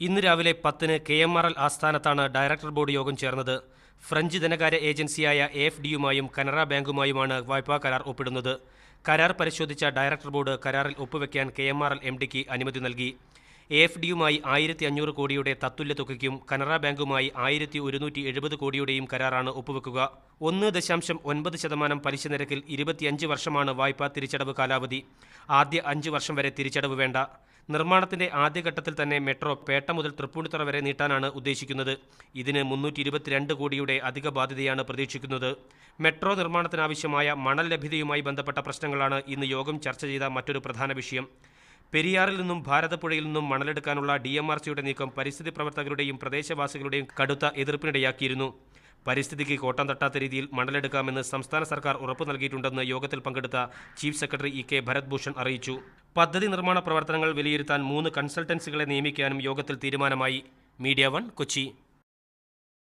ഇന്ന് രാവിലെ 10-ന് KMRL ആസ്ഥാനത്താണ് director board യോഗം ചേർന്നത്. ഫ്രഞ്ച് ധനകാര്യ ഏജൻസിയായ AFDയുമായും കനറ ബാങ്കുമായുമാണ് വായ്പാ കരാർ ഒപ്പിടുന്നത്. കരാർ പരിശോധിച്ച ഡയറക്ടർ ബോർഡ് കരാറിൽ ഒപ്പുവെക്കാൻ KMRL MDക്ക് അനുമതി നൽകി. AFDയുമായി 1500 കോടിയുടെ തത്തുല്യ തുകയ്ക്കും കനറ ബാങ്കുമായി 1170 കോടിയുടെയും കരാറാണ് ഒപ്പുവെക്കുക. 1.9% പലിശ നിരക്കിൽ 25 വർഷമാണ് വായ്പാ തിരിച്ചടവ് കാലാവധി. ആദ്യ 5 വർഷം വരെ തിരിച്ചടവ് വേണ്ട. നിർമ്മാണത്തിന്റെ ആദ്യഘട്ടത്തിൽ തന്നെ മെട്രോ പേട്ട മുതൽ തൃപ്പൂണിത്തുറ വരെ നീട്ടാനാണ് ഉദ്ദേശിക്കുന്നത്. ഇതിന് 322 കോടിയുടെ അധിക ബാധ്യതയാണ് പ്രതീക്ഷിക്കുന്നത്. മെട്രോ നിർമ്മാണത്തിനാവശ്യമായ മണൽ ലഭ്യതയുമായി ബന്ധപ്പെട്ട പ്രശ്നങ്ങളാണ് ഇന്ന് യോഗം ചർച്ച ചെയ്ത മറ്റൊരു പ്രധാന വിഷയം. പെരിയാറിൽ നിന്നും ഭാരതപ്പുഴയിൽ നിന്നും മണലെടുക്കാനുള്ള DMRCയുടെ നീക്കം പരിസ്ഥിതി പ്രവർത്തകരുടെയും പ്രദേശവാസികളുടെയും കടുത്ത എതിർപ്പിനിടയാക്കിയിരുന്നു. പരിസ്ഥിതിക്ക് കോട്ടം തട്ടാത്ത രീതിയിൽ മണലെടുക്കാമെന്ന് സംസ്ഥാന സർക്കാർ ഉറപ്പു നൽകിയിട്ടുണ്ടെന്ന് യോഗത്തിൽ പങ്കെടുത്ത chief secretary EK Bharat Bhushan അറിയിച്ചു. പദ്ധതി നിർമ്മാണ പ്രവർത്തനങ്ങൾ വിലയിരുത്താൻ 3 കൺസൾട്ടൻസികളെ നിയമിക്കാനും യോഗത്തിൽ തീരുമാനമായി. മീഡിയ 1 കൊച്ചി.